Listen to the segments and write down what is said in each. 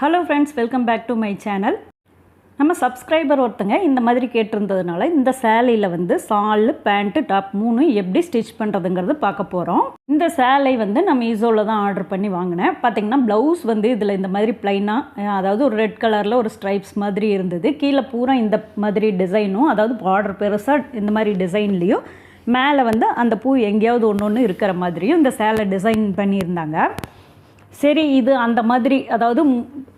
Hello friends, welcome back to my channel. நம்ம subscriber ஒருத்தங்க இந்த மாதிரி கேட்டிருந்ததுனால இந்த சேலையில் வந்து சால், பேண்ட்டு, டாப் 3 எப்படி ஸ்டிச் பண்ணுறதுங்கிறது பார்க்க போகிறோம். இந்த சேலை வந்து நம்ம மீஷோவில் தான் ஆர்டர் பண்ணி வாங்கினேன். பார்த்திங்கன்னா ப்ளவுஸ் வந்து இதில் இந்த மாதிரி ப்ளைனாக, அதாவது ஒரு ரெட் கலரில் ஒரு ஸ்ட்ரைப்ஸ் மாதிரி இருந்தது. கீழே பூரா இந்த மாதிரி டிசைனும், அதாவது பார்டர் பெருசாக இந்த மாதிரி டிசைன்லேயும், மேலே வந்து அந்த பூ எங்கேயாவது ஒன்று இருக்கிற மாதிரியும் இந்த சேலை டிசைன் பண்ணியிருந்தாங்க. சரி, இது அந்த மாதிரி, அதாவது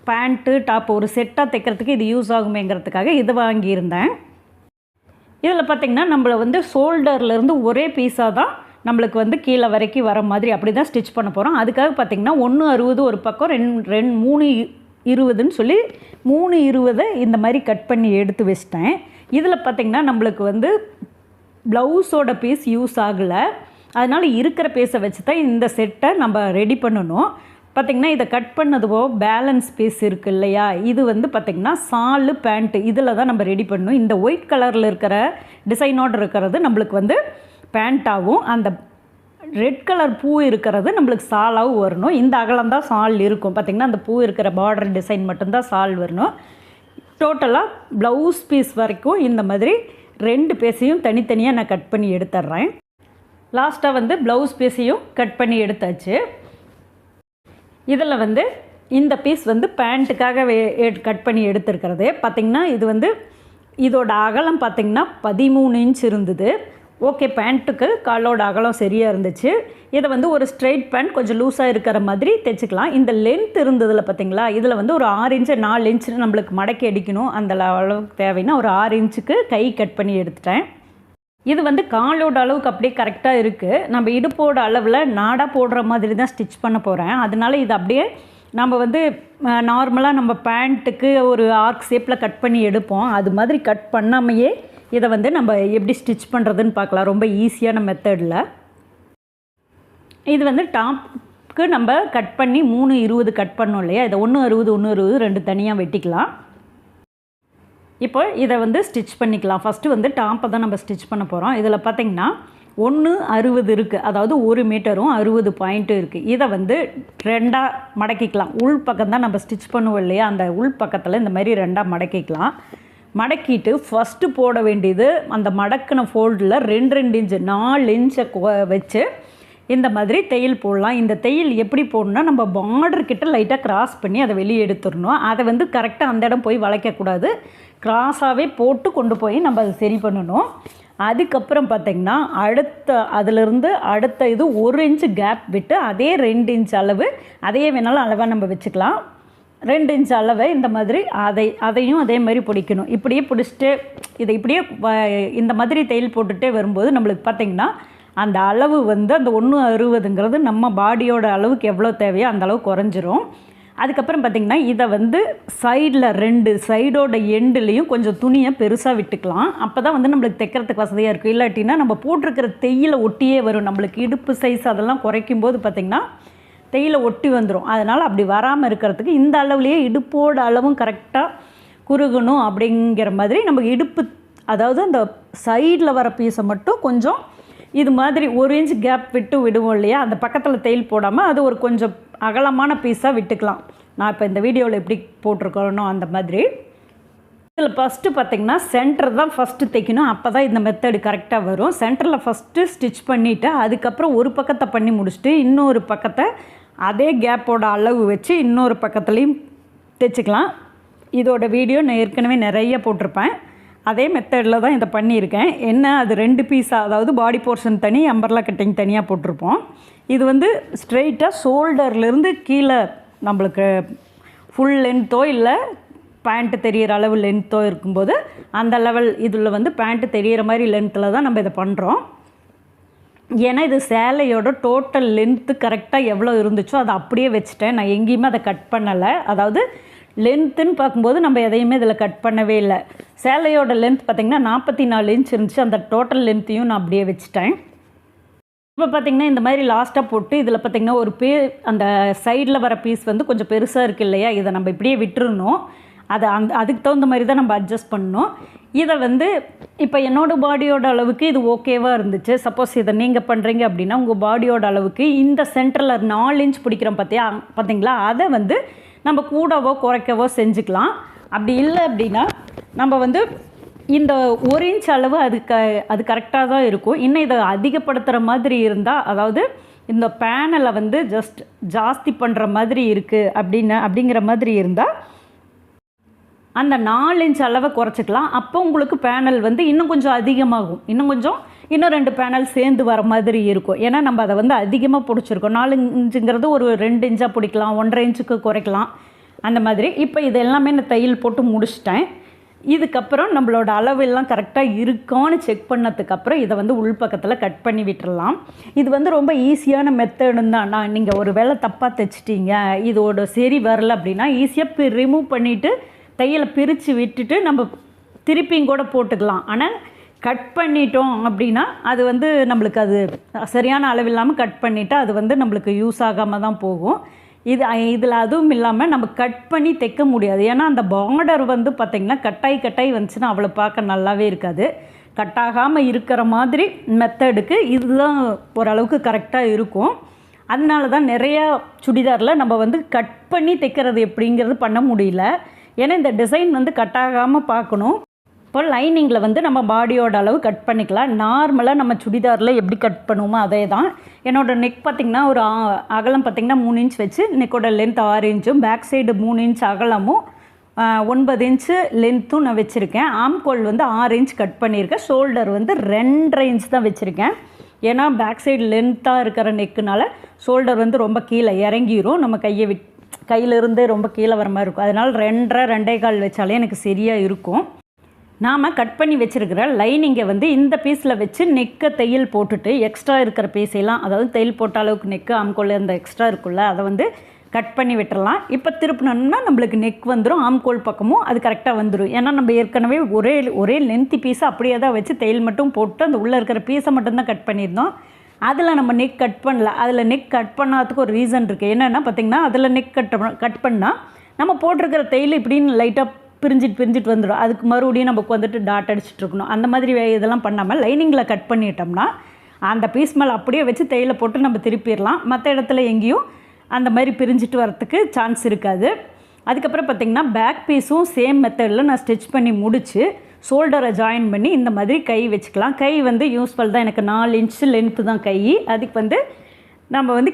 பேண்ட்டு டாப் ஒரு செட்டாக தைக்கிறதுக்கு இது யூஸ் ஆகுமேங்கிறதுக்காக இது வாங்கியிருந்தேன். இதில் பார்த்திங்கன்னா நம்மளை வந்து ஷோல்டர்லேருந்து ஒரே பீஸாக தான் நம்மளுக்கு வந்து கீழே வரைக்கும் வர மாதிரி அப்படி தான் ஸ்டிச் பண்ண போகிறோம். அதுக்காக பார்த்திங்கன்னா 1.60 ஒரு பக்கம், 3.20ன்னு சொல்லி 3.20 இந்த மாதிரி கட் பண்ணி எடுத்து வச்சிட்டேன். இதில் பார்த்திங்கன்னா நம்மளுக்கு வந்து ப்ளவுஸோட பீஸ் யூஸ் ஆகலை. அதனால் இருக்கிற பீஸை வச்சு தான் இந்த செட்டை நம்ம ரெடி பண்ணணும். பார்த்திங்கன்னா இதை கட் பண்ணதுவோ பேலன்ஸ் பீஸ் இருக்குது இல்லையா, இது வந்து பார்த்திங்கன்னா சாலு, பேண்ட்டு இதில் தான் நம்ம ரெடி பண்ணணும். இந்த ஒயிட் கலரில் இருக்கிற டிசைனோடு இருக்கிறது நம்மளுக்கு வந்து பேண்ட்டாகவும், அந்த ரெட் கலர் பூ இருக்கிறது நம்மளுக்கு சாலாகவும் வரணும். இந்த அகலம் தான் சால் இருக்கும். பார்த்திங்கன்னா அந்த பூ இருக்கிற பார்டர் டிசைன் மட்டும்தான் சால் வரணும். டோட்டலாக ப்ளவுஸ் பீஸ் வரைக்கும் இந்த மாதிரி 2 பீஸையும் தனித்தனியாக நான் கட் பண்ணி எடுத்துட்றேன். லாஸ்ட்டாக வந்து ப்ளவுஸ் பீஸையும் கட் பண்ணி எடுத்தாச்சு. இதில் வந்து இந்த பீஸ் வந்து பேண்ட்டுக்காக கட் பண்ணி எடுத்துருக்கிறது. பார்த்திங்கன்னா இது வந்து இதோட அகலம் பார்த்திங்கன்னா 13 இன்ச் இருந்தது. ஓகே, பேண்ட்டுக்கு காலோட அகலம் சரியாக இருந்துச்சு. இதை வந்து ஒரு ஸ்ட்ரெயிட் பேண்ட் கொஞ்சம் லூஸாக இருக்கிற மாதிரி தைச்சிக்கலாம். இந்த லென்த் இருந்ததில் பார்த்திங்களா, இதில் வந்து ஒரு 6 இன்ச்சு 4 இன்ச்சு நம்மளுக்கு மடக்கி அடிக்கணும். அந்த அளவுக்கு தேவைன்னா ஒரு 6 இன்ச்சுக்கு கை கட் பண்ணி எடுத்துட்டேன். இது வந்து காலோட அளவுக்கு அப்படியே கரெக்டாக இருக்குது. நம்ம இடுப்போட அளவில் நாடாக போடுற மாதிரி தான் ஸ்டிச் பண்ண போகிறேன். அதனால இது அப்படியே நம்ம வந்து நார்மலாக நம்ம பேண்ட்டுக்கு ஒரு ஆர்க் ஷேப்பில் கட் பண்ணி எடுப்போம். அது மாதிரி கட் பண்ணாமையே இதை வந்து நம்ம எப்படி ஸ்டிச் பண்ணுறதுன்னு பார்க்கலாம், ரொம்ப ஈஸியான மெத்தடில். இது வந்து டாப்புக்கு நம்ம கட் பண்ணி 3.20 கட் பண்ணோம் இல்லையா, இதை 1.60 1.20 2 தனியாக வெட்டிக்கலாம். இப்போ இதை வந்து ஸ்டிச் பண்ணிக்கலாம். ஃபஸ்ட்டு வந்து டாப்பை தான் நம்ம ஸ்டிச் பண்ண போகிறோம். இதில் பார்த்திங்கன்னா 1.60 இருக்குது, அதாவது 1 மீட்டரும் 60 பாயிண்ட்டும் இருக்குது. இதை வந்து 2ஆக மடக்கிக்கலாம். உள் பக்கம் தான் நம்ம ஸ்டிச் பண்ணுவோம் இல்லையா, அந்த உள் பக்கத்தில் இந்த மாதிரி 2ஆக மடக்கிக்கலாம். மடக்கிட்டு ஃபஸ்ட்டு போட வேண்டியது அந்த மடக்கின ஃபோல்டில் 2 இன்ச்சு 4 இன்ச்சை வச்சு இந்த மாதிரி தையல் போடலாம். இந்த தையல் எப்படி போடணும்னா, நம்ம பார்டர்கிட்ட லைட்டாக கிராஸ் பண்ணி அதை வெளியே எடுத்துடணும். அதை வந்து கரெக்டாக அந்த இடம் போய் வளைக்கக்கூடாது, கிராஸாகவே போட்டு கொண்டு போய் நம்ம அதை சரி பண்ணணும். அதுக்கப்புறம் பார்த்திங்கன்னா அதிலிருந்து அடுத்த இது 1 இன்ச்சு கேப் விட்டு அதே 2 இன்ச் அளவு, அதையே வேணாலும் அளவாக நம்ம வச்சுக்கலாம். 2 இன்ச் அளவை இந்த மாதிரி அதையும் அதே மாதிரி பிடிக்கணும். இப்படியே பிடிச்சிட்டு இதை இப்படியே இந்த மாதிரி தையல் போட்டுகிட்டே வரும்போது நம்மளுக்கு பார்த்திங்கன்னா அந்த அளவு வந்து அந்த 1.60ங்கிறது நம்ம பாடியோட அளவுக்கு எவ்வளோ தேவையோ அந்த அளவு குறைஞ்சிரும். அதுக்கப்புறம் பார்த்திங்கன்னா இதை வந்து சைடில் 2 சைடோட எண்டுலேயும் கொஞ்சம் துணியை பெருசாக விட்டுக்கலாம். அப்போ தான் வந்து நம்மளுக்கு தைக்கிறதுக்கு வசதியாக இருக்கும். இல்லாட்டினா நம்ம போட்டிருக்கிற தையில் ஒட்டியே வரும். நம்மளுக்கு இடுப்பு சைஸ் அதெல்லாம் குறைக்கும் போது பார்த்திங்கன்னா தையில் ஒட்டி வந்துடும். அதனால் அப்படி வராமல் இருக்கிறதுக்கு இந்த அளவுலேயே இடுப்போட அளவும் கரெக்டாக குறுகணும். அப்படிங்கிற மாதிரி நம்ம இடுப்பு, அதாவது அந்த சைடில் வர பீஸை மட்டும் கொஞ்சம் இது மாதிரி 1 இன்ச் கேப் விட்டு விடுவோம் இல்லையா, அந்த பக்கத்தில் தையல் போடாமல் அது ஒரு கொஞ்சம் அகலமான பீஸாக விட்டுக்கலாம். நான் இப்போ இந்த வீடியோவில் எப்படி போட்டிருக்கணும் அந்த மாதிரி. இதில் ஃபஸ்ட்டு பார்த்திங்கன்னா சென்டர் தான் ஃபஸ்ட்டு தைக்கணும். அப்போ தான் இந்த மெத்தடு கரெக்டாக வரும். சென்டரில் ஃபஸ்ட்டு ஸ்டிச் பண்ணிவிட்டு அதுக்கப்புறம் ஒரு பக்கத்தை பண்ணி முடிச்சுட்டு இன்னொரு பக்கத்தை அதே கேப்போட அளவு வச்சு இன்னொரு பக்கத்துலேயும் தைச்சிக்கலாம். இதோட வீடியோ நான் ஏற்கனவே நிறைய போட்டிருப்பேன். அதே மெத்தடில் தான் இதை பண்ணியிருக்கேன். என்ன, அது 2 பீஸாக, அதாவது பாடி போர்ஷன் தனி, அம்பர்லா கட்டிங் தனியாக போட்டிருப்போம். இது வந்து ஸ்ட்ரெயிட்டாக ஷோல்டர்லேருந்து கீழே நம்மளுக்கு ஃபுல் லென்த்தோ இல்லை பேண்ட்டு தெரிகிற அளவு லென்த்தோ இருக்கும்போது அந்த லெவல் இதில் வந்து பேண்ட்டு தெரிகிற மாதிரி லென்த்தில் தான் நம்ம இதை பண்ணுறோம். ஏன்னா இது சேலையோட டோட்டல் லென்த்து கரெக்டாக எவ்வளோ இருந்துச்சோ அதை அப்படியே வச்சுட்டேன். நான் எங்கேயுமே அதை கட் பண்ணலை. அதாவது லென்த்துன்னு பார்க்கும்போது நம்ம எதையுமே இதில் கட் பண்ணவே இல்லை. சேலையோட லென்த் பார்த்திங்கன்னா 44 இன்ச் இருந்துச்சு. அந்த டோட்டல் லென்த்தையும் நான் அப்படியே வச்சுட்டேன். இப்போ பார்த்திங்கன்னா இந்த மாதிரி லாஸ்ட்டாக போட்டு இதில் பார்த்திங்கன்னா ஒரு அந்த சைடில் வர பீஸ் வந்து கொஞ்சம் பெருசாக இருக்குது இல்லையா, இதை நம்ம இப்படியே விட்டுருணும். அதுக்கு தகுந்த மாதிரி தான் நம்ம அட்ஜஸ்ட் பண்ணணும். இதை வந்து இப்போ என்னோடய பாடியோட அளவுக்கு இது ஓகேவாக இருந்துச்சு. சப்போஸ் இதை நீங்கள் பண்ணுறீங்க அப்படின்னா உங்கள் பாடியோட அளவுக்கு இந்த சென்டரில் 4 இன்ச் பிடிக்கிறோம் பார்த்திங்களா, அதை வந்து நம்ம கூடவோ குறைக்கவோ செஞ்சுக்கலாம். அப்படி இல்லை அப்படின்னா நம்ம வந்து இந்த 1 இன்ச் அளவு அது கரெக்டாக தான் இருக்கும். இன்னும் இதை அதிகப்படுத்துகிற மாதிரி இருந்தால், அதாவது இந்த பேனலை வந்து ஜாஸ்தி பண்ணுற மாதிரி இருக்குது அப்படிங்கிற மாதிரி இருந்தால் அந்த 4 இன்ச் அளவை குறைச்சிக்கலாம். அப்போ உங்களுக்கு பேனல் வந்து இன்னும் கொஞ்சம் அதிகமாகும். இன்னும் 2 பேனல் சேர்ந்து வர மாதிரி இருக்கும். ஏன்னா நம்ம அதை வந்து அதிகமாக பிடிச்சிருக்கோம். 4 இன்ச்சுங்கிறது ஒரு 2 இன்ச்சாக பிடிக்கலாம், 1.5 இன்ச்சுக்கு குறைக்கலாம், அந்த மாதிரி. இப்போ இது எல்லாமே நான் தையல் போட்டு முடிச்சிட்டேன். இதுக்கப்புறம் நம்மளோட அளவெல்லாம் கரெக்டாக இருக்கான்னு செக் பண்ணதுக்கப்புறம் இதை வந்து உள்பக்கத்தில் கட் பண்ணி விட்டுடலாம். இது வந்து ரொம்ப ஈஸியான மெத்தடுன்னு தான். நீங்கள் ஒரு வேளை தப்பாக தைச்சிட்டிங்க, இதோட சரி வரல அப்படின்னா ஈஸியாக ரிமூவ் பண்ணிவிட்டு தையலை பிரித்து விட்டுட்டு நம்ம திருப்பியும் கூட போட்டுக்கலாம். ஆனால் கட் பண்ணிட்டோம் அப்படின்னா அது வந்து நம்மளுக்கு அது சரியான அளவு இல்லாமல் கட் பண்ணிவிட்டு அது வந்து நம்மளுக்கு யூஸ் ஆகாமல் தான் போகும். இதில் அதுவும் இல்லாமல் நம்ம கட் பண்ணி தைக்க முடியாது. ஏன்னா அந்த பார்டர் வந்து பார்த்திங்கன்னா கட்டாய் வந்துச்சுன்னா அவ்வளோ பார்க்க நல்லாவே இருக்காது. கட்டாகாமல் இருக்கிற மாதிரி மெத்தடுக்கு இதுதான் ஓரளவுக்கு கரெக்டாக இருக்கும். அதனால தான் நிறையா சுடிதாரில் நம்ம வந்து கட் பண்ணி தைக்கிறது எப்படிங்கிறது பண்ண முடியல. ஏன்னா இந்த டிசைன் வந்து கட்டாகாமல் பார்க்கணும். இப்போ லைனிங்கில் வந்து நம்ம பாடியோட அளவு கட் பண்ணிக்கலாம். நார்மலாக நம்ம சுடிதாரில் எப்படி கட் பண்ணுவோமோ அதே தான். என்னோடய நெக் பார்த்திங்கன்னா ஒரு அகலம் பார்த்திங்கன்னா 3 இன்ச் வச்சு, நெக்கோட லென்த் 6 இன்ச்சும், பேக் சைடு 3 இன்ச் அகலமும் 9 இன்ச்சு லென்த்தும் நான் வச்சுருக்கேன். ஆம்கோல் வந்து 6 இன்ச் கட் பண்ணியிருக்கேன். ஷோல்டர் வந்து 2.5 இன்ச் தான் வச்சுருக்கேன். ஏன்னா பேக் சைடு லென்த்தாக இருக்கிற நெக்குனால ஷோல்டர் வந்து ரொம்ப கீழே இறங்கிடும். நம்ம கையிலிருந்தே ரொம்ப கீழே வர மாதிரி இருக்கும். அதனால் 2.5 வச்சாலே எனக்கு சரியாக இருக்கும். நாம் கட் பண்ணி வச்சுருக்கிற லைனிங்கை வந்து இந்த பீஸில் வச்சு நெக்கை தையல் போட்டுட்டு எக்ஸ்ட்ரா இருக்கிற பீஸெல்லாம், அதாவது தையல் போட்ட அளவுக்கு நெக்கு ஆம்கோல் அந்த எக்ஸ்ட்ரா இருக்குல்ல அதை வந்து கட் பண்ணி விட்டுறலாம். இப்போ திருப்பினோம்னா நம்மளுக்கு நெக் வந்துடும், ஆம்கோல் பக்கமும் அது கரெக்டாக வந்துடும். ஏன்னா நம்ம ஏற்கனவே ஒரே லென்த்தி பீஸை அப்படியே தான் வச்சு தையல் மட்டும் போட்டு அந்த உள்ளே இருக்கிற பீஸை மட்டும்தான் கட் பண்ணியிருந்தோம். அதில் நம்ம நெக் கட் பண்ணல. அதில் நெக் கட் பண்ணாததுக்கு ஒரு ரீசன் இருக்குது. என்னென்னா பார்த்திங்கன்னா அதில் நெக் கட் பண்ணால் நம்ம போட்டிருக்கிற தையல் இப்படின்னு லைட்டாக பிரிஞ்சிட்டு வந்துடும். அதுக்கு மறுபடியும் நமக்கு வந்துட்டு டாட் அடிச்சுட்டு இருக்கணும். அந்த மாதிரி இதெல்லாம் பண்ணாமல் லைனிங்கில் கட் பண்ணிட்டோம்னா அந்த பீஸ் மேலே அப்படியே வச்சு தையலை போட்டு நம்ம திருப்பிடலாம். மற்ற இடத்துல எங்கேயும் அந்த மாதிரி பிரிஞ்சிட்டு வரத்துக்கு சான்ஸ் இருக்காது. அதுக்கப்புறம் பார்த்திங்கன்னா பேக் பீஸும் சேம் மெத்தடில் நான் ஸ்டிச் பண்ணி முடித்து ஷோல்டரை ஜாயின் பண்ணி இந்த மாதிரி கை வச்சுக்கலாம். கை வந்து யூஸ்ஃபுல் தான். எனக்கு 4 இன்ச்சு லென்த்து தான் கை. அதுக்கு வந்து நம்ம வந்து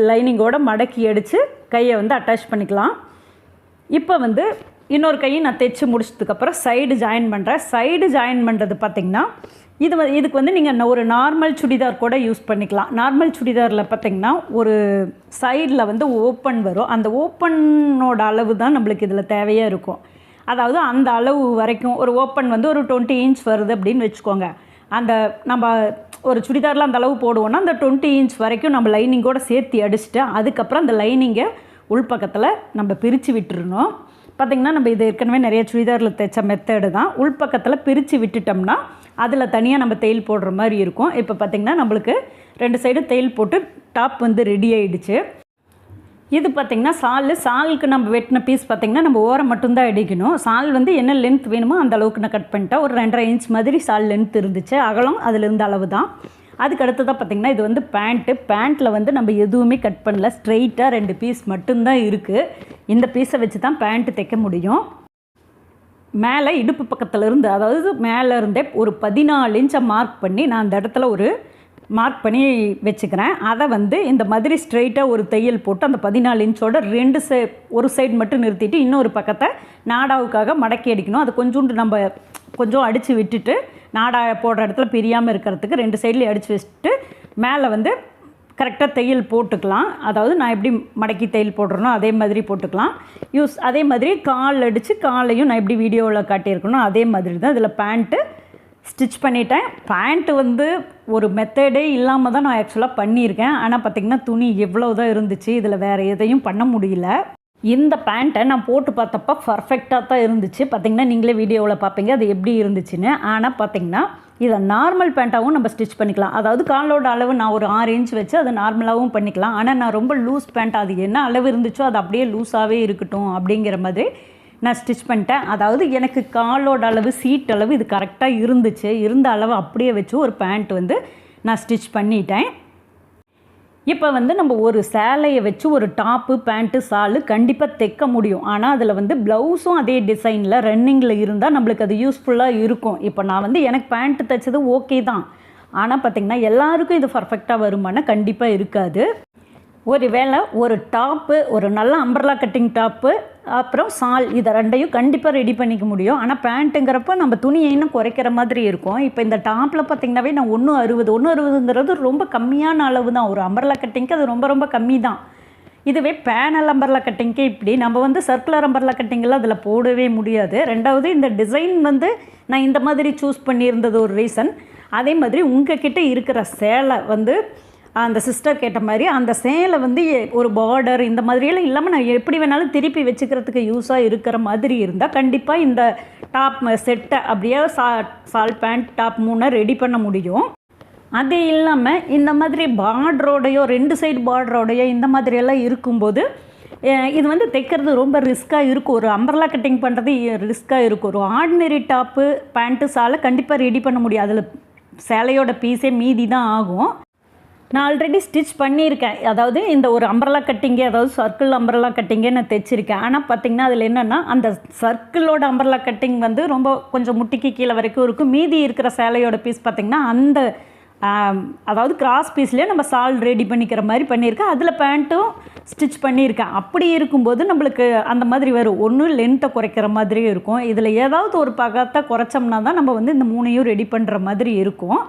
லைனிங்கோட மடக்கி அடித்து கையை வந்து அட்டாச் பண்ணிக்கலாம். இப்போ வந்து இன்னொரு கையை நான் தைச்சி முடிச்சதுக்கப்புறம் சைடு ஜாயின் பண்ணுறேன். சைடு ஜாயின் பண்ணுறது பார்த்திங்கன்னா இதுக்கு வந்து நீங்கள் ஒரு நார்மல் சுடிதார் கூட யூஸ் பண்ணிக்கலாம். நார்மல் சுடிதாரில் பார்த்திங்கன்னா ஒரு சைடில் வந்து ஓப்பன் வரும். அந்த ஓப்பனோட அளவு தான் நம்மளுக்கு இதில் தேவையாக இருக்கும். அதாவது அந்த அளவு வரைக்கும் ஒரு ஓப்பன் வந்து ஒரு 20 இன்ச் வருது அப்படின்னு வச்சுக்கோங்க. அந்த நம்ம ஒரு சுடிதாரில் அந்த அளவு போடுவோன்னா அந்த 20 இன்ச் வரைக்கும் நம்ம லைனிங்கோடு சேர்த்து அடிச்சுட்டு அதுக்கப்புறம் அந்த லைனிங்கை உள்பக்கத்தில் நம்ம பிரித்து விட்டுருணும். பார்த்திங்கன்னா நம்ம இது ஏற்கனவே நிறைய சுடிதாரில் தைச்ச மெத்தடு தான். உள்பக்கத்தில் பிரித்து விட்டுட்டோம்னா அதில் தனியாக நம்ம தையல் போடுற மாதிரி இருக்கும். இப்போ பார்த்திங்கன்னா நம்மளுக்கு 2 சைடு தையல் போட்டு டாப் வந்து ரெடி ஆகிடுச்சு. இது பார்த்திங்கன்னா சாலுக்கு நம்ம வெட்டின பீஸ் பார்த்திங்கன்னா நம்ம ஓரம் மட்டும்தான் அடிக்கணும். சால் வந்து என்ன லென்த் வேணுமோ அந்த அளவுக்கு நான் கட் பண்ணிட்டேன். ஒரு 2.5 இன்ச் மாதிரி சால் லென்த் இருந்துச்சு. அகலம் அதில் இருந்த அளவு தான். அதுக்கு அடுத்ததாக பார்த்திங்கன்னா இது வந்து பேண்ட்டில் வந்து நம்ம எதுவுமே கட் பண்ணல. ஸ்ட்ரெயிட்டாக 2 பீஸ் மட்டும்தான் இருக்குது. இந்த பீஸை வச்சு தான் பேண்ட்டு தைக்க முடியும். மேலே இடுப்பு பக்கத்தில் இருந்து, அதாவது மேலே இருந்தே ஒரு 14 இன்ச்சை மார்க் பண்ணி நான் அந்த இடத்துல ஒரு மார்க் பண்ணி வச்சுக்கிறேன். அதை வந்து இந்த மாதிரி ஸ்ட்ரெயிட்டாக ஒரு தையல் போட்டு அந்த 14 இன்ச்சோட ஒரு சைடு மட்டும் நிறுத்திட்டு இன்னொரு பக்கத்தை நாடாவுக்காக மடக்கி அடிக்கணும். அது கொஞ்சம் அடித்து விட்டுட்டு நாடா போடுற இடத்துல பிரியாமல் இருக்கிறதுக்கு 2 சைட்லேயும் அடித்து வச்சுட்டு மேலே வந்து கரெக்டாக தையல் போட்டுக்கலாம். அதாவது நான் எப்படி மடக்கி தையல் போடுறேனோ அதே மாதிரி போட்டுக்கலாம். அதே மாதிரி கால் அடித்து காலையும் நான் எப்படி வீடியோவில் காட்டியிருக்கணும் அதே மாதிரி தான் இதில் பேண்ட்டு ஸ்டிச் பண்ணிட்டேன். பேண்ட்டு வந்து ஒரு மெத்தடே இல்லாமல் தான் நான் ஆக்சுவலாக பண்ணியிருக்கேன். ஆனால் பார்த்திங்கன்னா துணி எவ்வளோ தான் இருந்துச்சு. இதில் வேறு எதையும் பண்ண முடியல. இந்த பேண்ட்டை நான் போட்டு பார்த்தப்போ பர்ஃபெக்டாக தான் இருந்துச்சு. பார்த்திங்கன்னா நீங்களே வீடியோவில் பார்ப்பீங்க அது எப்படி இருந்துச்சுன்னு. ஆனால் பார்த்திங்கன்னா இதை நார்மல் பேண்ட்டாகவும் நம்ம ஸ்டிச் பண்ணிக்கலாம். அதாவது காலோட அளவு நான் ஒரு 6 இன்ச் வச்சு அதை நார்மலாகவும் பண்ணிக்கலாம். ஆனால் நான் ரொம்ப லூஸ் பேண்ட், அது என்ன அளவு இருந்துச்சோ அது அப்படியே லூஸாகவே இருக்கட்டும் அப்படிங்கிற மாதிரி நான் ஸ்டிச் பண்ணிட்டேன். அதாவது எனக்கு காலோட அளவு சீட் அளவு இது கரெக்டாக இருந்துச்சு. இருந்த அளவு அப்படியே வச்சு ஒரு பேண்ட் வந்து நான் ஸ்டிச் பண்ணிட்டேன். இப்போ வந்து நம்ம ஒரு சேலையை வச்சு ஒரு டாப்பு பேண்ட்டு ஷாலு கண்டிப்பாக தைக்க முடியும். ஆனால் அதில் வந்து ப்ளவுஸும் அதே டிசைனில் ரன்னிங்கில் இருந்தால் நம்மளுக்கு அது யூஸ்ஃபுல்லாக இருக்கும். இப்போ நான் வந்து எனக்கு பேண்ட்டு தைச்சது ஓகே தான். ஆனால் பார்த்திங்கன்னா எல்லாருக்கும் இது பர்ஃபெக்டாக வருமானா கண்டிப்பாக இருக்காது. ஒரு வேளை ஒரு டாப்பு, ஒரு நல்ல அம்பர்லா கட்டிங் டாப்பு, அப்புறம் ஷால், இதை ரெண்டையும் கண்டிப்பாக ரெடி பண்ணிக்க முடியும். ஆனால் பேண்ட்டுங்கிறப்ப நம்ம துணியை இன்னும் குறைக்கிற மாதிரி இருக்கும். இப்போ இந்த டாப்பில் பார்த்திங்கனாவே நான் 1.60 ரொம்ப கம்மியான அளவு தான். ஒரு அம்பர்லா கட்டிங்க்கு அது ரொம்ப ரொம்ப கம்மி தான். இதுவே பேனல் அம்பர்லா கட்டிங்க்கு இப்படி நம்ம வந்து சர்க்குலர் அம்பர்லா கட்டிங்கெல்லாம் அதில் போடவே முடியாது. ரெண்டாவது இந்த டிசைன் வந்து நான் இந்த மாதிரி சூஸ் பண்ணியிருந்தது ஒரு ரீசன். அதே மாதிரி உங்ககிட்ட இருக்கிற சேலை வந்து அந்த சிஸ்டர் கேட்ட மாதிரி அந்த சேலை வந்து ஒரு பார்டர் இந்த மாதிரியெல்லாம் இல்லாமல் நான் எப்படி வேணாலும் திருப்பி வச்சுக்கிறதுக்கு யூஸாக இருக்கிற மாதிரி இருந்தால் கண்டிப்பாக இந்த டாப் செட்டை அப்படியே ஷால் பேண்ட் டாப் 3 ரெடி பண்ண முடியும். அது இல்லாமல் இந்த மாதிரி பார்டரோடையோ 2 சைடு பார்டரோடையோ இந்த மாதிரியெல்லாம் இருக்கும்போது இது வந்து தைக்கிறது ரொம்ப ரிஸ்க்காக இருக்கும். ஒரு அம்பர்லா கட்டிங் பண்ணுறது ரிஸ்க்காக இருக்கும். ஒரு ஆர்டினரி டாப்பு பேண்ட்டு ஷாலை கண்டிப்பாக ரெடி பண்ண முடியும். அதில் சேலையோட பீஸே மீதி தான் ஆகும். நான் ஆல்ரெடி ஸ்டிச் பண்ணியிருக்கேன். அதாவது இந்த ஒரு அம்பர்லா கட்டிங்கே, அதாவது சர்க்கிள் அம்பர்லா கட்டிங்கே நான் தைச்சிருக்கேன். ஆனால் பார்த்திங்கன்னா அதில் என்னென்னா அந்த சர்க்கிளோட அம்பர்லா கட்டிங் வந்து ரொம்ப கொஞ்சம் முட்டிக்கு கீழே வரைக்கும் இருக்கும். மீதி இருக்கிற சேலையோட பீஸ் பார்த்திங்கன்னா அந்த அதாவது கிராஸ் பீஸ்லேயே நம்ம ஷால் ரெடி பண்ணிக்கிற மாதிரி பண்ணியிருக்கேன். அதில் பேண்ட்டும் ஸ்டிச் பண்ணியிருக்கேன். அப்படி இருக்கும்போது நம்மளுக்கு அந்த மாதிரி வரும். ஒன்று லென்த்தை குறைக்கிற மாதிரி இருக்கும். இதில் ஏதாவது ஒரு பக்கத்தை குறைச்சோம்னா தான் நம்ம வந்து இந்த 3ஐயும் ரெடி பண்ணுற மாதிரி இருக்கும்.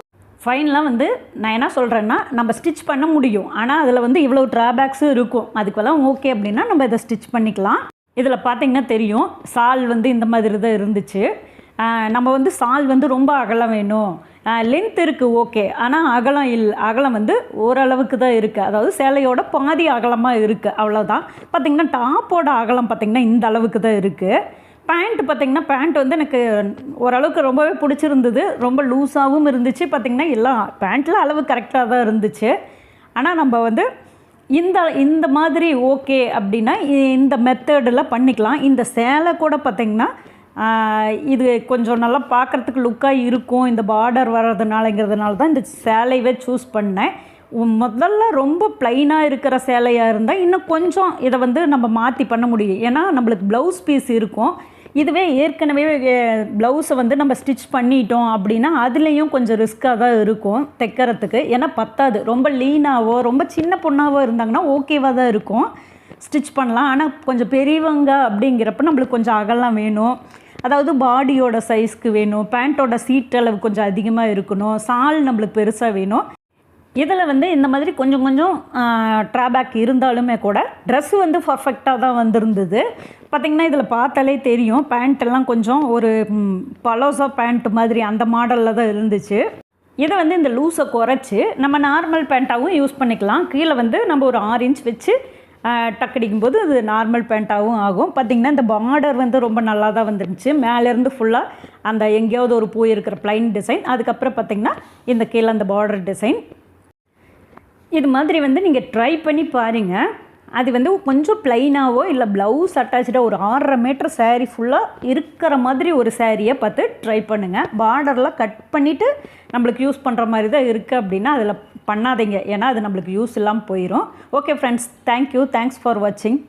ஃபைனலாக வந்து நான் என்ன சொல்கிறேன்னா, நம்ம ஸ்டிச் பண்ண முடியும். ஆனால் அதில் வந்து இவ்வளோ ட்ராபேக்ஸும் இருக்கும். அதுக்கெல்லாம் ஓகே அப்படின்னா நம்ம இதை ஸ்டிச் பண்ணிக்கலாம். இதில் பார்த்திங்கன்னா தெரியும், ஷால் வந்து இந்த மாதிரி தான் இருந்துச்சு. நம்ம வந்து ஷால் வந்து ரொம்ப அகலம் வேணும், லென்த் இருக்குது ஓகே, ஆனால் அகலம் வந்து ஓரளவுக்கு தான் இருக்குது. அதாவது சேலையோட பாதி அகலமாக இருக்குது, அவ்வளோதான். பார்த்திங்கன்னா டாப்போட அகலம் பார்த்திங்கன்னா இந்த அளவுக்கு தான் இருக்குது. பேண்ட் பார்த்திங்கன்னா பேண்ட் வந்து எனக்கு ஓரளவுக்கு ரொம்பவே பிடிச்சிருந்தது. ரொம்ப லூஸாகவும் இருந்துச்சு. பார்த்திங்கன்னா எல்லாம் பேண்ட்டில் அளவு கரெக்டாக தான் இருந்துச்சு. ஆனால் நம்ம வந்து இந்த மாதிரி ஓகே அப்படின்னா இந்த மெத்தடில் பண்ணிக்கலாம். இந்த சேலை கூட பார்த்திங்கன்னா இது கொஞ்சம் நல்லா பார்க்குறதுக்கு லுக்காக இருக்கும். இந்த பார்டர் வர்றதுனாலங்கிறதுனால தான் இந்த சேலையவே சூஸ் பண்ணேன். முதல்ல ரொம்ப ப்ளைனாக இருக்கிற சேலையாக இருந்தால் இன்னும் கொஞ்சம் இதை வந்து நம்ம மாற்றி பண்ண முடியும். ஏன்னா நம்மளுக்கு ப்ளவுஸ் பீஸ் இருக்கும். இதுவே ஏற்கனவே ப்ளவுஸை வந்து நம்ம ஸ்டிச் பண்ணிட்டோம் அப்படின்னா அதுலேயும் கொஞ்சம் ரிஸ்க்காக தான் இருக்கும் தைக்கிறதுக்கு. ஏன்னா பத்தாது. ரொம்ப லீனாவோ ரொம்ப சின்ன பொண்ணாவோ இருந்தாங்கன்னா ஓகேவாக தான் இருக்கும், ஸ்டிச் பண்ணலாம். ஆனால் கொஞ்சம் பெரியவங்க அப்படிங்கிறப்ப நம்மளுக்கு கொஞ்சம் அகலம் வேணும். அதாவது பாடியோட சைஸ்க்கு வேணும். பேண்ட்டோட சீட் அளவு கொஞ்சம் அதிகமாக இருக்கணும். ஷால் நம்மளுக்கு பெருசாக வேணும். இதில் வந்து இந்த மாதிரி கொஞ்சம் கொஞ்சம் ட்ராபேக் இருந்தாலுமே கூட ட்ரெஸ்ஸு வந்து பர்ஃபெக்டாக தான் வந்திருந்தது. பார்த்திங்கன்னா இதில் பார்த்தாலே தெரியும், பேண்ட்டெல்லாம் கொஞ்சம் ஒரு பலோசா பேண்ட் மாதிரி அந்த மாடலில் தான் இருந்துச்சு. இதை வந்து இந்த லூஸை குறைச்சி நம்ம நார்மல் பேண்ட்டாகவும் யூஸ் பண்ணிக்கலாம். கீழே வந்து நம்ம ஒரு 6 இன்ச் வச்சு டக்கடிக்கும்போது அது நார்மல் பேண்ட்டாகவும் ஆகும். பார்த்திங்கன்னா இந்த பார்டர் வந்து ரொம்ப நல்லா தான் வந்துருந்துச்சு. மேலேருந்து ஃபுல்லாக அந்த எங்கேயாவது ஒரு பூ இருக்கிற ப்ளைன் டிசைன், அதுக்கப்புறம் பார்த்திங்கன்னா இந்த கீழே அந்த பார்டர் டிசைன். இது மாதிரி வந்து நீங்கள் ட்ரை பண்ணி பாருங்கள். அது வந்து கொஞ்சம் ப்ளைனாவோ இல்லை ப்ளவுஸ் அட்டாச்சாக ஒரு 6.5 மீட்டர் சேரீ ஃபுல்லாக இருக்கிற மாதிரி ஒரு சேரீயை பார்த்து ட்ரை பண்ணுங்கள். பார்டர்லாம் கட் பண்ணிவிட்டு நம்மளுக்கு யூஸ் பண்ணுற மாதிரி தான் இருக்குது அப்படின்னா அதில் பண்ணாதீங்க. ஏன்னா அது நம்மளுக்கு யூஸ் இல்லாமல் போயிடும். Okay friends, thank you. Thanks for வாட்சிங்.